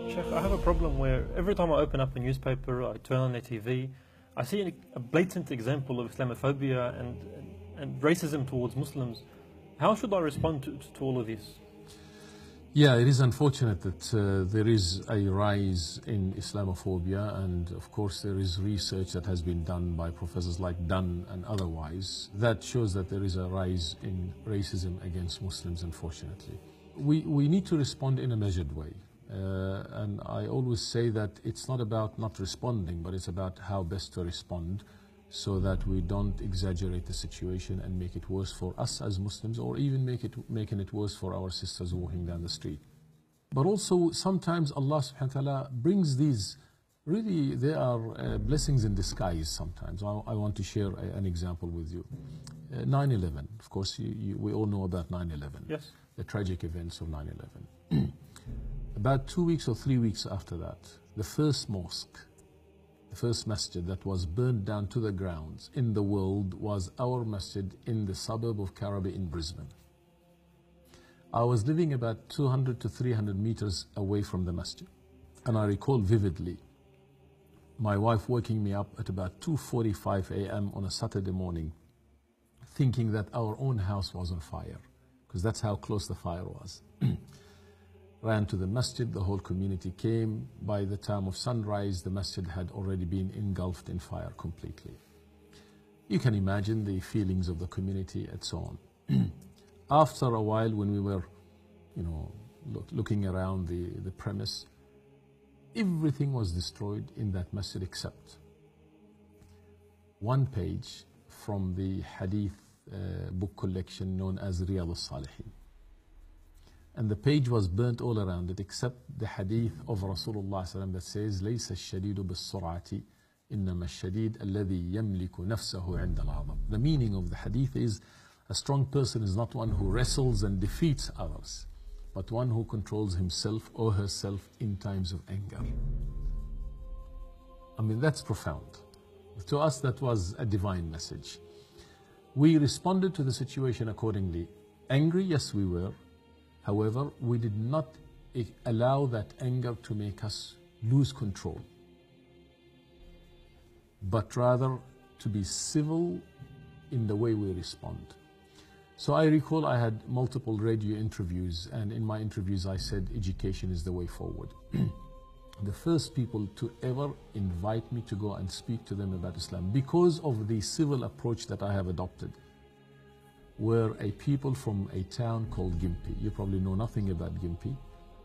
Sheikh, I have a problem where every time I open up a newspaper, I turn on the TV, I see a blatant example of Islamophobia and racism towards Muslims. How should I respond to all of this? Yeah, it is unfortunate that there is a rise in Islamophobia, and of course there is research that has been done by professors like Dunn and otherwise that shows that there is a rise in racism against Muslims, unfortunately. We need to respond in a measured way. And I always say that it's not about not responding, but it's about how best to respond so that we don't exaggerate the situation and make it worse for us as Muslims, or even making it worse for our sisters walking down the street. But also sometimes Allah subhanahu wa ta'ala brings these, really they are blessings in disguise sometimes. I want to share an example with you. 9/11, of course we all know about 9/11. Yes. The tragic events of 9/11. About 2 weeks or 3 weeks after that, the first mosque, the first masjid that was burned down to the grounds in the world was our masjid in the suburb of Carabi in Brisbane. I was living about 200 to 300 meters away from the masjid. And I recall vividly my wife waking me up at about 2:45 a.m. on a Saturday morning, thinking that our own house was on fire, because that's how close the fire was. Ran to the masjid, the whole community came. By the time of sunrise, the masjid had already been engulfed in fire completely. You can imagine the feelings of the community and so on. After a while, when we were, looking around the premise, everything was destroyed in that masjid except one page from the hadith book collection known as Riyadh al-Salihin. And the page was burnt all around it except the hadith of Rasulullah ﷺ that says, لَيْسَ الشَّدِيدُ بِالسُّرْعَةِ إِنَّمَا الشَّدِيدُ الَّذِي يَمْلِكُ نَفْسَهُ عِنْدَ الْغَضَبِ. The meaning of the hadith is, a strong person is not one who wrestles and defeats others, but one who controls himself or herself in times of anger. I mean, that's profound. To us, that was a divine message. We responded to the situation accordingly. Angry, yes, we were. However, we did not allow that anger to make us lose control, but rather to be civil in the way we respond. So I recall I had multiple radio interviews, and in my interviews I said education is the way forward. The first people to ever invite me to go and speak to them about Islam, because of the civil approach that I have adopted, were a people from a town called Gympie. You probably know nothing about Gympie,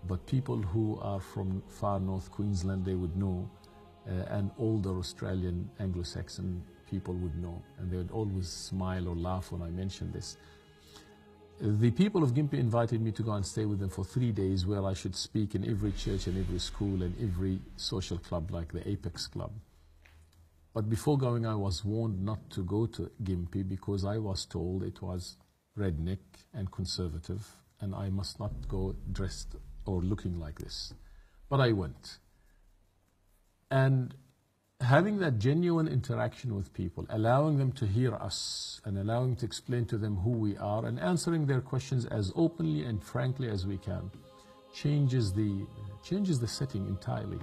but people who are from far north Queensland, they would know, and older Australian Anglo-Saxon people would know, and they would always smile or laugh when I mentioned this. The people of Gympie invited me to go and stay with them for 3 days, where I should speak in every church and every school and every social club like the Apex Club. But before going, I was warned not to go to Gympie because I was told it was redneck and conservative and I must not go dressed or looking like this. But I went. And having that genuine interaction with people, allowing them to hear us and allowing to explain to them who we are and answering their questions as openly and frankly as we can, changes the setting entirely.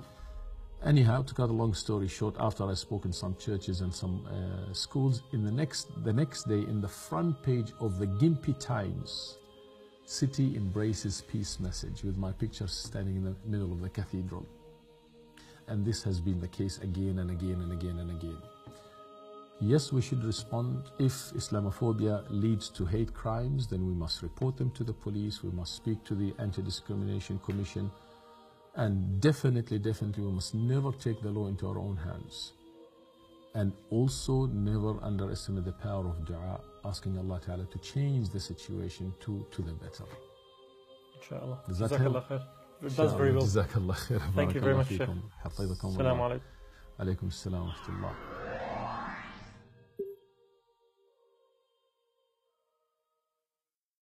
Anyhow, to cut a long story short, after I spoke in some churches and some schools, the next day, in the front page of the Gympie Times, City embraces peace message, with my picture standing in the middle of the cathedral. And this has been the case again and again and again and again. Yes, we should respond. If Islamophobia leads to hate crimes, then we must report them to the police. We must speak to the Anti-Discrimination Commission. And definitely, we must never take the law into our own hands. And also never underestimate the power of dua, asking Allah Ta'ala to change the situation to the better. Inshallah. Does that help? It does very well. Jazakallah khair. Thank you very much, Sheikh. Assalamu alaikum. Assalamu alaikum. Alaikum assalam wa rahmatullah.